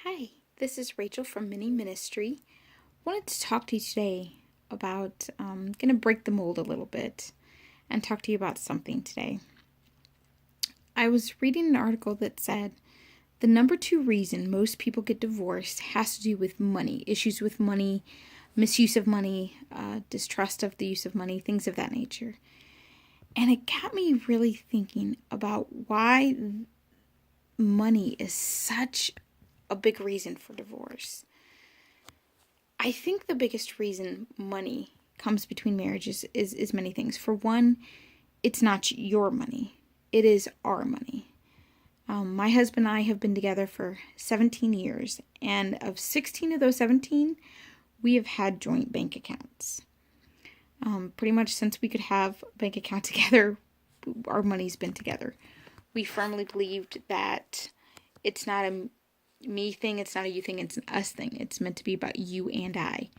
Hi, this is Rachel from Mini Ministry. Wanted to talk to you today about, going to break the mold a little bit and talk to you about something today. I was reading an article that said the number 2 reason most people get divorced has to do with money, issues with money, misuse of money, distrust of the use of money, things of that nature. And it got me really thinking about why money is such a big reason for divorce. I think the biggest reason money comes between marriages is many things. For one, it's not your money. It is our money. My husband and I have been together for 17 years, and of 16 of those 17, we have had joint bank accounts. Pretty much since we could have a bank account together, our money's been together. We firmly believed that it's not a me thing, it's not a you thing, it's an us thing. It's meant to be about you and I.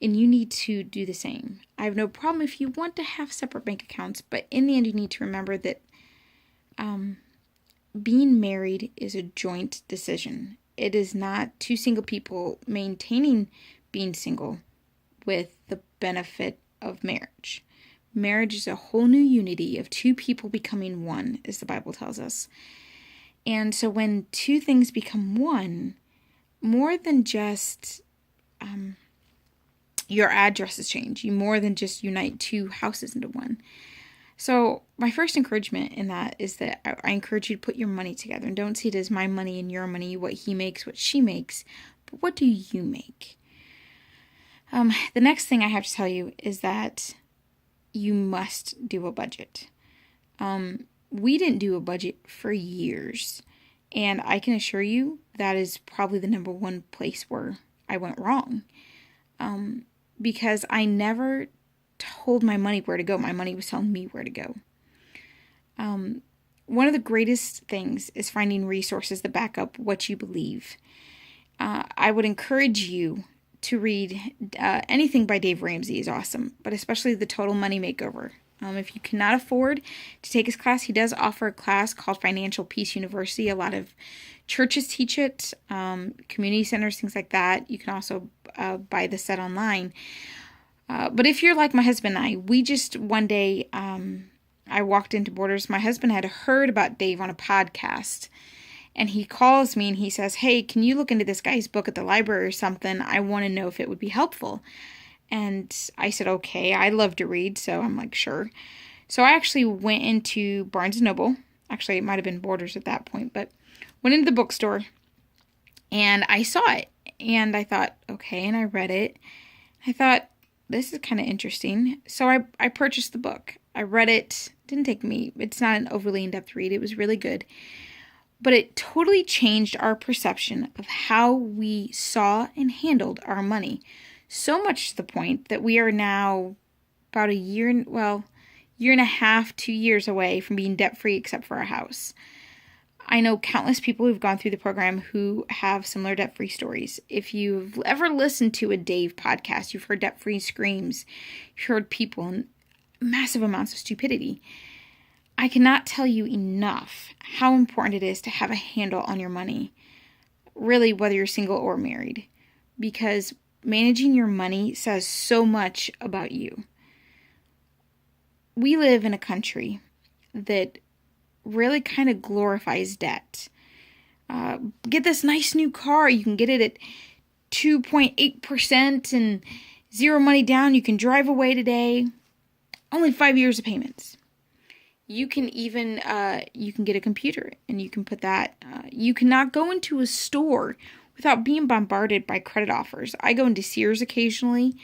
And you need to do the same. I have no problem if you want to have separate bank accounts, but in the end, you need to remember that being married is a joint decision. It is not two single people maintaining being single with the benefit of marriage. Marriage is a whole new unity of two people becoming one, as the Bible tells us. And so when two things become one, more than just your addresses change. You more than just unite two houses into one. So my first encouragement in that is that I encourage you to put your money together. And don't see it as my money and your money, what he makes, what she makes. But what do you make? The next thing I have to tell you is that you must do a budget. We didn't do a budget for years, and I can assure you that is probably the number one place where I went wrong, because I never told my money where to go. My money was telling me where to go. One of the greatest things is finding resources that back up what you believe. I would encourage you to read anything by Dave Ramsey is awesome, but especially The Total Money Makeover. If you cannot afford to take his class, he does offer a class called Financial Peace University. A lot of churches teach it, community centers, things like that. You can also buy the set online. But if you're like my husband and I, we just one day, I walked into Borders. My husband had heard about Dave on a podcast. And he calls me and he says, "Hey, can you look into this guy's book at the library or something? I want to know if it would be helpful." And I said, okay, I love to read, so I'm like, sure. So I actually went into Barnes & Noble. Actually, it might have been Borders at that point, but went into the bookstore, and I saw it. And I thought, okay, and I read it. I thought, this is kind of interesting. So I purchased the book. I read it. Didn't take me. It's not an overly in-depth read. It was really good. But it totally changed our perception of how we saw and handled our money. So much to the point that we are now about year and a half, 2 years away from being debt-free except for our house. I know countless people who've gone through the program who have similar debt-free stories. If you've ever listened to a Dave podcast, you've heard debt-free screams, you've heard people in massive amounts of stupidity. I cannot tell you enough how important it is to have a handle on your money, really whether you're single or married, because managing your money says so much about you. We live in a country that really kind of glorifies debt. Get this nice new car. You can get it at 2.8% and zero money down. You can drive away today. Only 5 years of payments. You can even, you can get a computer and you can put that, you cannot go into a store without being bombarded by credit offers. I go into Sears occasionally,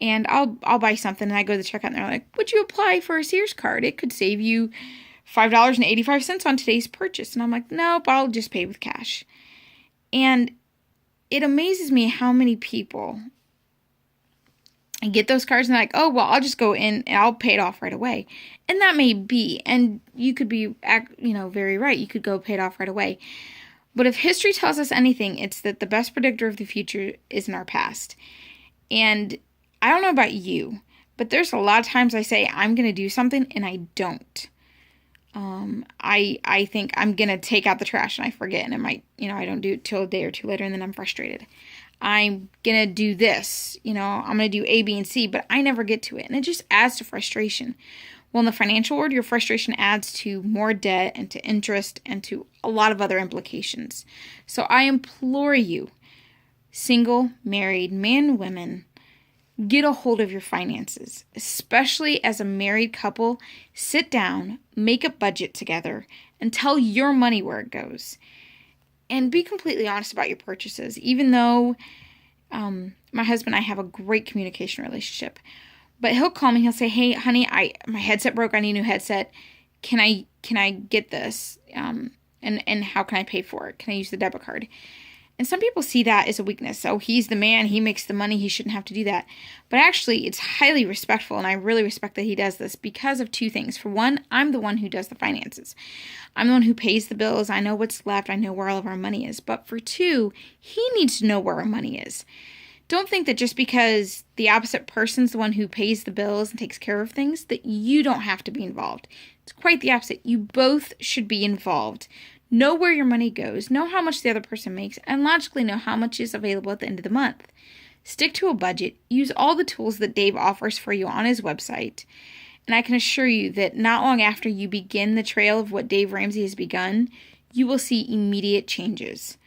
and I'll buy something, and I go to the checkout, and they're like, "Would you apply for a Sears card? It could save you $5.85 on today's purchase." And I'm like, "Nope, I'll just pay with cash." And it amazes me how many people get those cards and they're like, "Oh, well, I'll just go in and I'll pay it off right away." And that may be, and you could be, very right. You could go pay it off right away. But if history tells us anything, it's that the best predictor of the future is in our past. And I don't know about you, but there's a lot of times I say I'm going to do something and I don't. I think I'm gonna take out the trash and I forget, and it might, I don't do it till a day or two later, and then I'm frustrated. I'm gonna do this, I'm gonna do A, B, and C, but I never get to it, and it just adds to frustration. Well, in the financial world, your frustration adds to more debt and to interest and to a lot of other implications. So I implore you, single, married, men, women, get a hold of your finances, especially as a married couple. Sit down, make a budget together, and tell your money where it goes. And be completely honest about your purchases. Even though my husband and I have a great communication relationship, but he'll call me. He'll say, "Hey, honey, my headset broke. I need a new headset. Can I get this? And how can I pay for it? Can I use the debit card?" And some people see that as a weakness. Oh, he's the man. He makes the money. He shouldn't have to do that. But actually, it's highly respectful, and I really respect that he does this because of two things. For one, I'm the one who does the finances. I'm the one who pays the bills. I know what's left. I know where all of our money is. But for two, he needs to know where our money is. Don't think that just because the opposite person's the one who pays the bills and takes care of things, that you don't have to be involved. It's quite the opposite. You both should be involved. Know where your money goes, know how much the other person makes, and logically know how much is available at the end of the month. Stick to a budget. Use all the tools that Dave offers for you on his website. And I can assure you that not long after you begin the trail of what Dave Ramsey has begun, you will see immediate changes.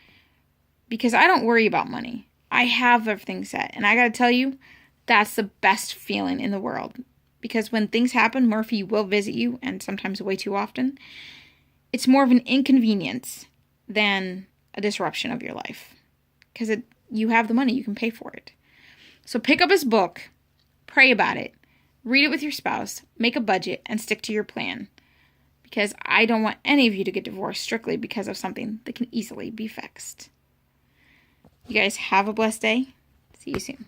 Because I don't worry about money. I have everything set. And I got to tell you, that's the best feeling in the world. Because when things happen, Murphy will visit you, and sometimes way too often. It's more of an inconvenience than a disruption of your life. Because you have the money, you can pay for it. So pick up his book, pray about it, read it with your spouse, make a budget, and stick to your plan. Because I don't want any of you to get divorced strictly because of something that can easily be fixed. You guys have a blessed day. See you soon.